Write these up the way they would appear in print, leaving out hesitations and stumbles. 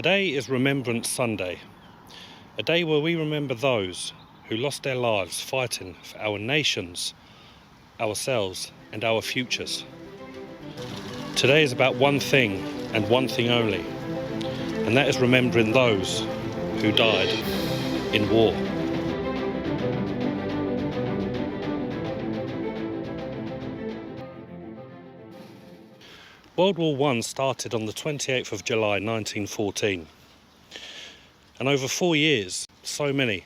Today is Remembrance Sunday, a day where we remember those who lost their lives fighting for our nations, ourselves and our futures. Today is about one thing and one thing only, and that is remembering those who died in war. World War I started on the 28th of July 1914, and over 4 years so many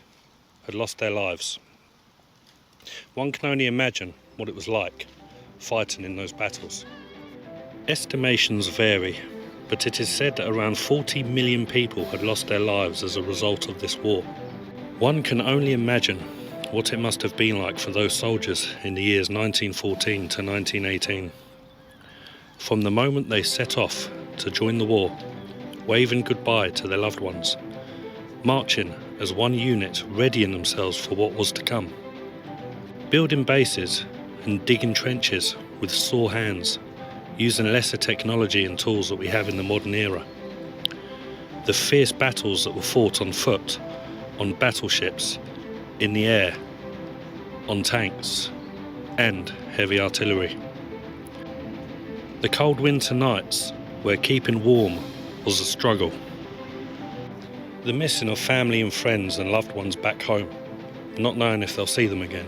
had lost their lives. One can only imagine what it was like fighting in those battles. Estimations vary, but it is said that around 40 million people had lost their lives as a result of this war. One can only imagine what it must have been like for those soldiers in the years 1914 to 1918. From the moment they set off to join the war, waving goodbye to their loved ones, marching as one unit, readying themselves for what was to come, building bases and digging trenches with sore hands, using lesser technology and tools that we have in the modern era. The fierce battles that were fought on foot, on battleships, in the air, on tanks, and heavy artillery. The cold winter nights where keeping warm was a struggle. The missing of family and friends and loved ones back home, not knowing if they'll see them again.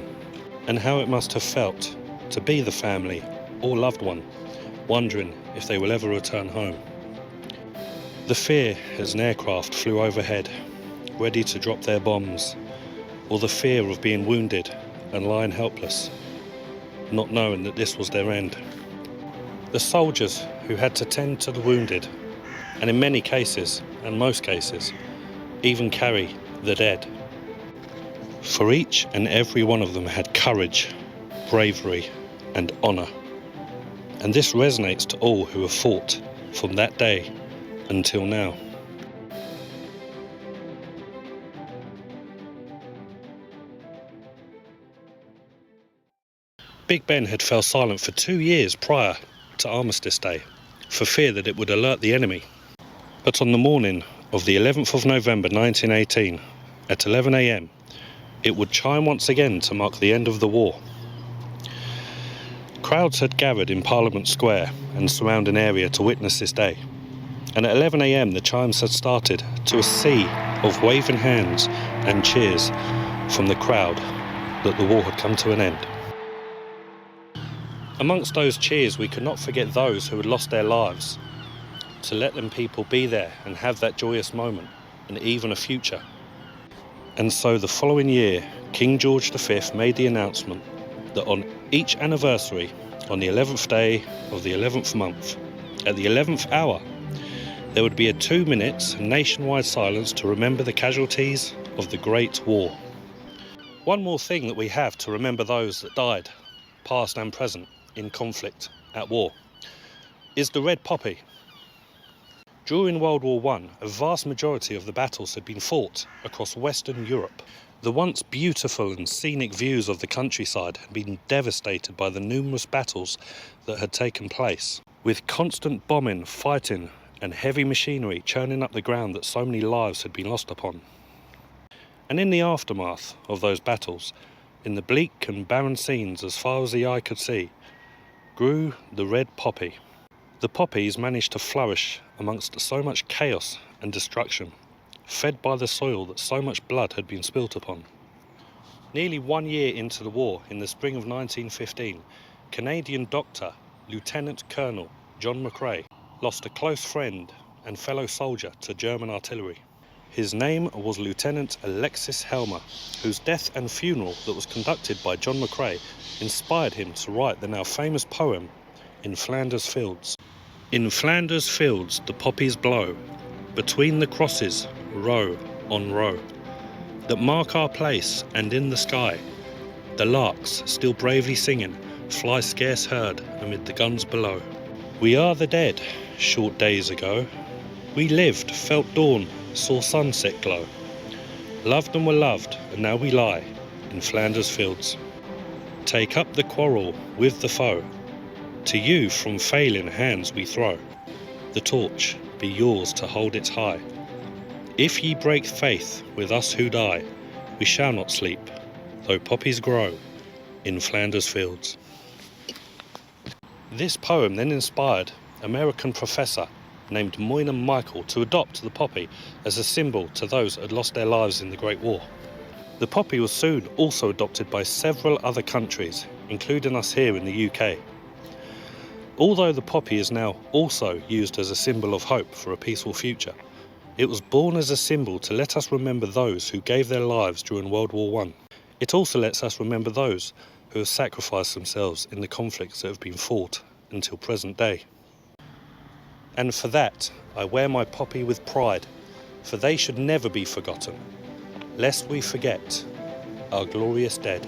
And how it must have felt to be the family or loved one, wondering if they will ever return home. The fear as an aircraft flew overhead, ready to drop their bombs, or the fear of being wounded and lying helpless, not knowing that this was their end. The soldiers who had to tend to the wounded, and in many cases, and most cases, even carry the dead. For each and every one of them had courage, bravery and honour. And this resonates to all who have fought from that day until now. Big Ben had fell silent for 2 years prior to Armistice Day, for fear that it would alert the enemy. But on the morning of the 11th of November 1918, at 11 a.m, it would chime once again to mark the end of the war. Crowds had gathered in Parliament Square and surrounding area to witness this day, and at 11 a.m. the chimes had started to a sea of waving hands and cheers from the crowd that the war had come to an end. Amongst those cheers we could not forget those who had lost their lives, to let them people be there and have that joyous moment and even a future. And so the following year, King George V made the announcement that on each anniversary, on the 11th day of the 11th month, at the 11th hour, there would be a 2 minutes nationwide silence to remember the casualties of the Great War. One more thing that we have to remember those that died, past and present, in conflict at war, is the red poppy. During World War I, a vast majority of the battles had been fought across Western Europe. The once beautiful and scenic views of the countryside had been devastated by the numerous battles that had taken place, with constant bombing, fighting and heavy machinery churning up the ground that so many lives had been lost upon. And in the aftermath of those battles, in the bleak and barren scenes as far as the eye could see, grew the red poppy. The poppies managed to flourish amongst so much chaos and destruction, fed by the soil that so much blood had been spilt upon. Nearly 1 year into the war, in the spring of 1915, Canadian doctor, Lieutenant Colonel John McCrae, lost a close friend and fellow soldier to German artillery. His name was Lieutenant Alexis Helmer, whose death and funeral that was conducted by John McCrae inspired him to write the now famous poem, In Flanders Fields. In Flanders fields the poppies blow, between the crosses, row on row, that mark our place, and in the sky, the larks, still bravely singing, fly scarce heard amid the guns below. We are the dead, short days ago. We lived, felt dawn, saw sunset glow, loved and were loved, and now we lie in Flanders fields. Take up the quarrel with the foe, to you from failing hands we throw the torch be yours to hold its high. If ye break faith with us who die, we shall not sleep, though poppies grow in Flanders fields. This poem then inspired American professor named Moynihan Michael to adopt the poppy as a symbol to those that had lost their lives in the Great War. The poppy was soon also adopted by several other countries, including us here in the UK. Although the poppy is now also used as a symbol of hope for a peaceful future, it was born as a symbol to let us remember those who gave their lives during World War I. It also lets us remember those who have sacrificed themselves in the conflicts that have been fought until present day. And for that, I wear my poppy with pride, for they should never be forgotten, lest we forget our glorious dead.